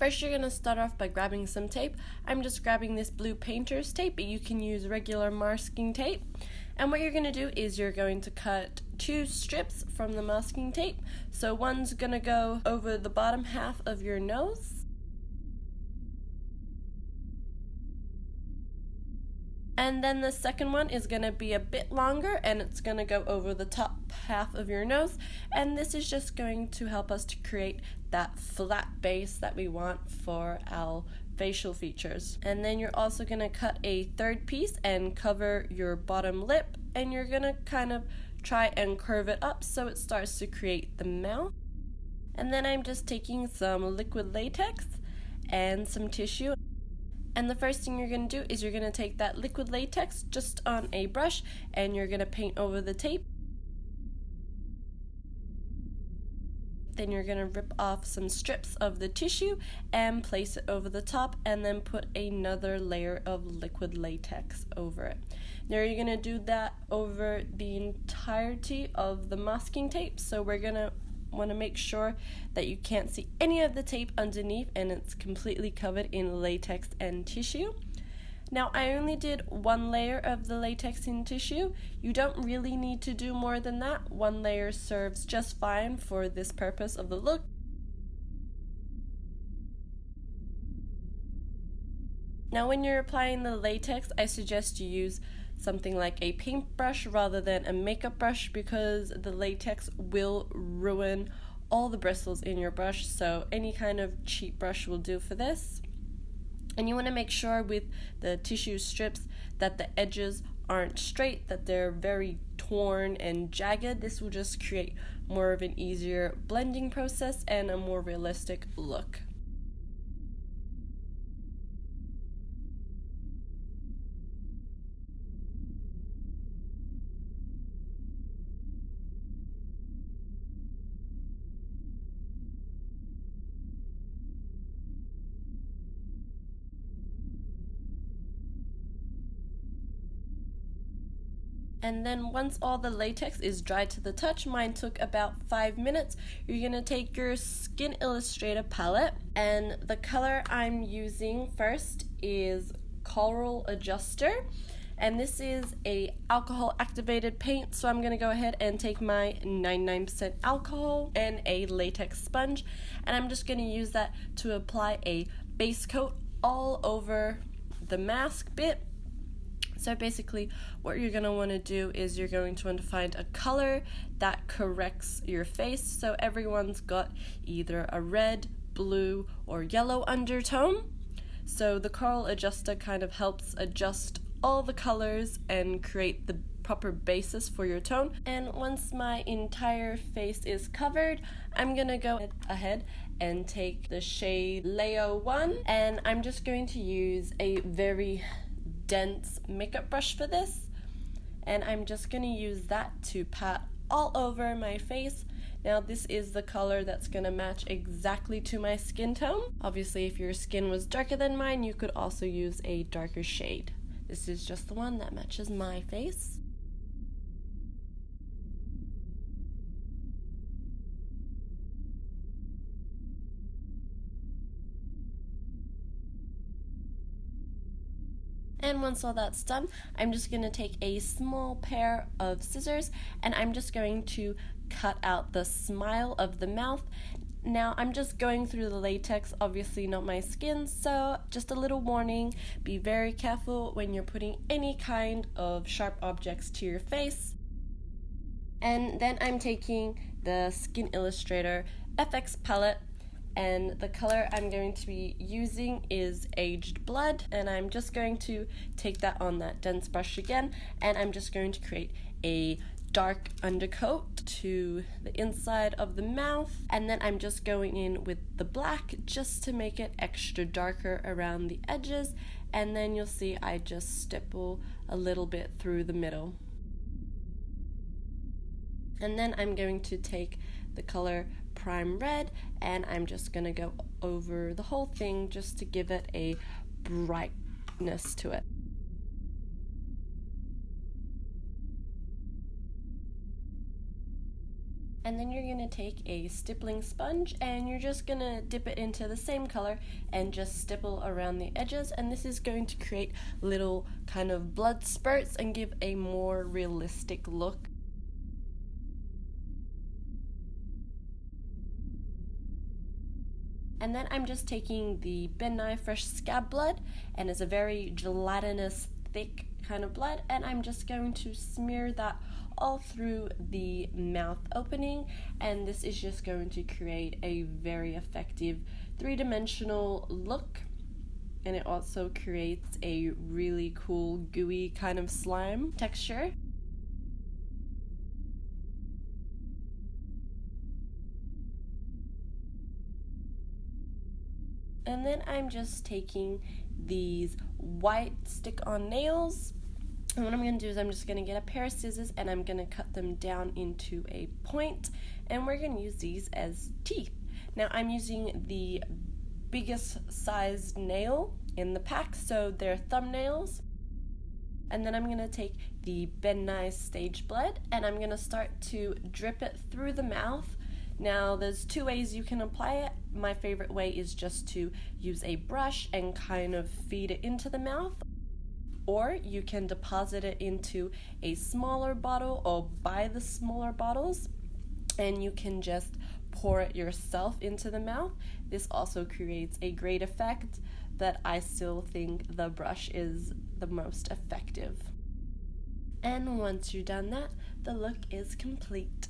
First, you're going to start off by grabbing some tape. I'm just grabbing this blue painter's tape, but you can use regular masking tape. And what you're going to do is you're going to cut 2 strips from the masking tape. So one's going to go over the bottom half of your nose. And then the second one is going to be a bit longer, and it's going to go over the top half of your nose. And this is just going to help us to create that flat base that we want for our facial features. And then you're also going to cut a third piece and cover your bottom lip, and you're going to kind of try and curve it up so it starts to create the mouth. And then I'm just taking some liquid latex and some tissue. And the first thing you're going to do is you're going to take that liquid latex just on a brush, and you're going to paint over the tape. Then you're going to rip off some strips of the tissue and place it over the top, and then put another layer of liquid latex over it. Now you're going to do that over the entirety of the masking tape, so we're going to want to make sure that you can't see any of the tape underneath and it's completely covered in latex and tissue. Now I only did 1 layer of the latex and tissue. You don't really need to do more than that. 1 layer serves just fine for this purpose of the look. Now when you're applying the latex, I suggest you use something like a paintbrush rather than a makeup brush, because the latex will ruin all the bristles in your brush, so any kind of cheap brush will do for this. And you want to make sure with the tissue strips that the edges aren't straight, that they're very torn and jagged. This will just create more of an easier blending process and a more realistic look. And then once all the latex is dry to the touch, mine took about 5 minutes, you're going to take your Skin Illustrator palette, and the color I'm using first is Coral Adjuster, and this is a alcohol activated paint, so I'm going to go ahead and take my 99% alcohol and a latex sponge, and I'm just going to use that to apply a base coat all over the mask bit. So basically what you're going to want to do is you're going to want to find a color that corrects your face. So everyone's got either a red, blue, or yellow undertone. So the Coral Adjuster kind of helps adjust all the colors and create the proper basis for your tone. And once my entire face is covered, I'm going to go ahead and take the shade Leo 1, and I'm just going to use a very dense makeup brush for this, and I'm just going to use that to pat all over my face. Now this is the color that's going to match exactly to my skin tone. Obviously if your skin was darker than mine, you could also use a darker shade. This is just the one that matches my face. And once all that's done, I'm just going to take a small pair of scissors, and I'm just going to cut out the smile of the mouth. Now I'm just going through the latex, obviously not my skin, so just a little warning, be very careful when you're putting any kind of sharp objects to your face. And then I'm taking the Skin Illustrator FX palette, and the color I'm going to be using is Aged Blood, and I'm just going to take that on that dense brush again, and I'm just going to create a dark undercoat to the inside of the mouth, and then I'm just going in with the black just to make it extra darker around the edges, and then you'll see I just stipple a little bit through the middle. And then I'm going to take the color Prime Red, and I'm just going to go over the whole thing just to give it a brightness to it. And then you're going to take a stippling sponge and you're just going to dip it into the same color and just stipple around the edges, and this is going to create little kind of blood spurts and give a more realistic look. And then I'm just taking the Ben Nye Fresh Scab blood, and it's a very gelatinous, thick kind of blood, and I'm just going to smear that all through the mouth opening, and this is just going to create a very effective three-dimensional look, and it also creates a really cool gooey kind of slime texture. And then I'm just taking these white stick-on nails, and what I'm going to do is I'm just going to get a pair of scissors and I'm going to cut them down into a point, and we're going to use these as teeth. Now I'm using the biggest sized nail in the pack, so they're thumbnails. And then I'm going to take the Ben Nye Stage Blood and I'm going to start to drip it through the mouth. Now there's two ways you can apply it. My favorite way is just to use a brush and kind of feed it into the mouth, or you can deposit it into a smaller bottle or buy the smaller bottles and you can just pour it yourself into the mouth. This also creates a great effect, but I still think the brush is the most effective. And once you've done that, the look is complete.